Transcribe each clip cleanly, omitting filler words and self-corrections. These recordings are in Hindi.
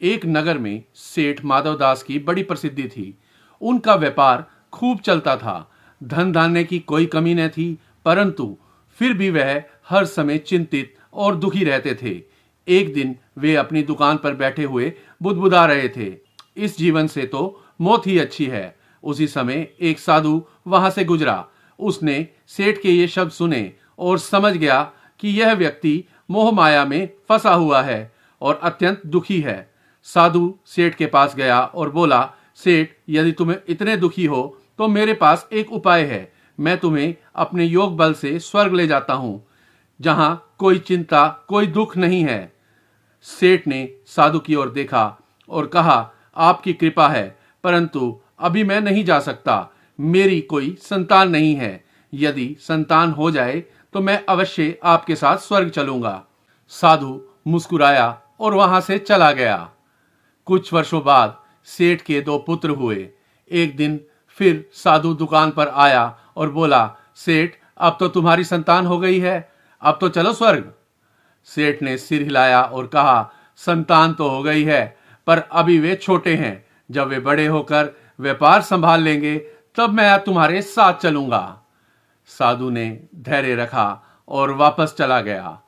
एक नगर में सेठ माधवदास की बड़ी प्रसिद्धि थी। उनका व्यापार खूब चलता था, धन धान्य की कोई कमी न थी, परंतु फिर भी वह हर समय चिंतित और दुखी रहते थे। एक दिन वे अपनी दुकान पर बैठे हुए बुदबुदा रहे थे, इस जीवन से तो मौत ही अच्छी है। उसी समय एक साधु वहां से गुजरा। उसने सेठ के ये शब्द सुने और समझ गया कि यह व्यक्ति मोह माया में फंसा हुआ है और अत्यंत दुखी है। साधु सेठ के पास गया और बोला, सेठ, यदि तुम्हें इतने दुखी हो तो मेरे पास एक उपाय है। मैं तुम्हें अपने योग बल से स्वर्ग ले जाता हूं, जहां कोई चिंता, कोई दुख नहीं है। सेठ ने साधु की ओर देखा और कहा, आपकी कृपा है, परंतु अभी मैं नहीं जा सकता। मेरी कोई संतान नहीं है। यदि संतान हो जाए तो मैं अवश्य आपके साथ स्वर्ग चलूंगा। साधु मुस्कुराया और वहां से चला गया। कुछ वर्षों बाद सेठ के 2 पुत्र हुए। एक दिन फिर साधु दुकान पर आया और बोला, सेठ, अब तो तुम्हारी संतान हो गई है, अब तो चलो स्वर्ग। सेठ ने सिर हिलाया और कहा, संतान तो हो गई है, पर अभी वे छोटे हैं। जब वे बड़े होकर व्यापार संभाल लेंगे तब मैं तुम्हारे साथ चलूंगा। साधु ने धैर्य रखा और वापस चला गया।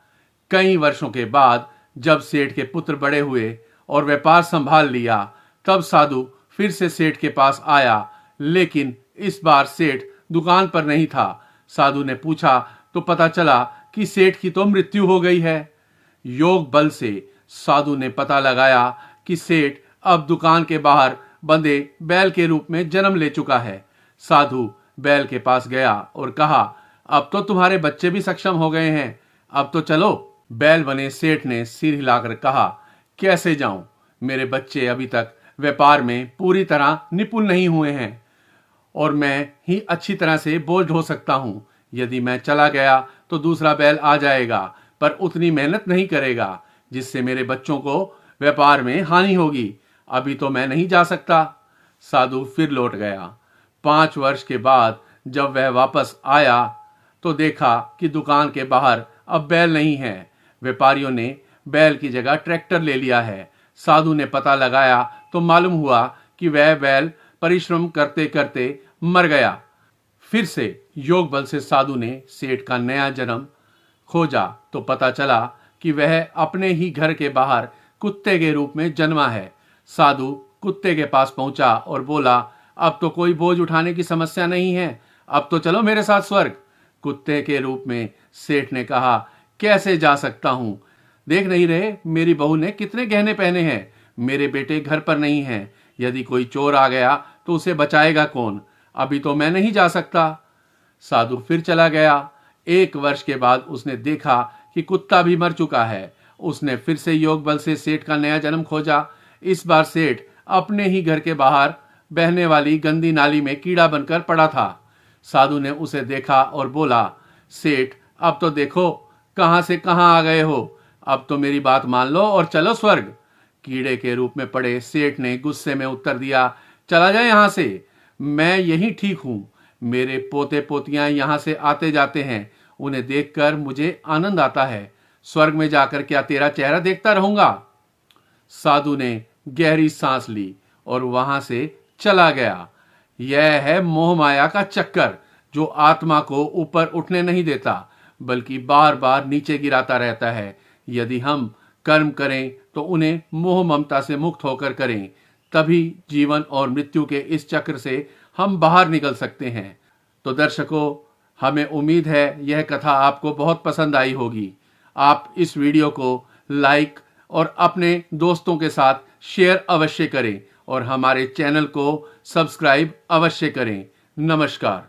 कई वर्षों के बाद जब सेठ के पुत्र बड़े हुए और व्यापार संभाल लिया, तब साधु फिर से सेठ के पास आया, लेकिन इस बार सेठ दुकान पर नहीं था। साधु ने पूछा तो पता चला कि सेठ की तो मृत्यु हो गई है। योग बल से साधु ने पता लगाया कि सेठ अब दुकान के बाहर बंधे बैल के रूप में जन्म ले चुका है। साधु बैल के पास गया और कहा, अब तो तुम्हारे बच्चे भी सक्षम हो गए हैं, अब तो चलो। बैल बने सेठ ने सिर हिलाकर कहा, कैसे जाऊं? मेरे बच्चे अभी तक व्यापार में पूरी तरह निपुण नहीं हुए हैं और मैं ही अच्छी तरह से बोझ ढो सकता हूं। यदि मैं चला गया तो दूसरा बैल आ जाएगा, पर उतनी मेहनत नहीं करेगा, जिससे मेरे बच्चों को व्यापार में हानि होगी। अभी तो मैं नहीं जा सकता। साधु फिर लौट गया। 5 वर्ष के बाद जब वह वापस आया तो देखा कि दुकान के बाहर अब बैल नहीं है। व्यापारियों ने बैल की जगह ट्रैक्टर ले लिया है। साधु ने पता लगाया तो मालूम हुआ कि वह बैल परिश्रम करते करते मर गया। फिर से योग बल से साधु ने सेठ का नया जन्म खोजा तो पता चला कि वह अपने ही घर के बाहर कुत्ते के रूप में जन्मा है। साधु कुत्ते के पास पहुंचा और बोला, अब तो कोई बोझ उठाने की समस्या नहीं है, अब तो चलो मेरे साथ स्वर्ग। कुत्ते के रूप में सेठ ने कहा, कैसे जा सकता हूं? देख नहीं रहे मेरी बहू ने कितने गहने पहने हैं? मेरे बेटे घर पर नहीं हैं। यदि कोई चोर आ गया तो उसे बचाएगा कौन? अभी तो मैं नहीं जा सकता। साधु फिर चला गया। 1 वर्ष के बाद उसने देखा कि कुत्ता भी मर चुका है। उसने फिर से योग बल से सेठ का नया जन्म खोजा। इस बार सेठ अपने ही घर के बाहर बहने वाली गंदी नाली में कीड़ा बनकर पड़ा था। साधु ने उसे देखा और बोला, सेठ, अब तो देखो कहां से कहां आ गए हो, अब तो मेरी बात मान लो और चलो स्वर्ग। कीड़े के रूप में पड़े सेठ ने गुस्से में उत्तर दिया, चला जाए यहां से, मैं यही ठीक हूं। मेरे पोते पोतियां यहां से आते जाते हैं, उन्हें देखकर मुझे आनंद आता है। स्वर्ग में जाकर क्या तेरा चेहरा देखता रहूंगा? साधु ने गहरी सांस ली और वहां से चला गया। यह है मोह माया का चक्कर, जो आत्मा को ऊपर उठने नहीं देता, बल्कि बार बार नीचे गिराता रहता है। यदि हम कर्म करें तो उन्हें मोह ममता से मुक्त होकर करें, तभी जीवन और मृत्यु के इस चक्र से हम बाहर निकल सकते हैं। तो दर्शकों, हमें उम्मीद है यह कथा आपको बहुत पसंद आई होगी। आप इस वीडियो को लाइक और अपने दोस्तों के साथ शेयर अवश्य करें और हमारे चैनल को सब्सक्राइब अवश्य करें। नमस्कार।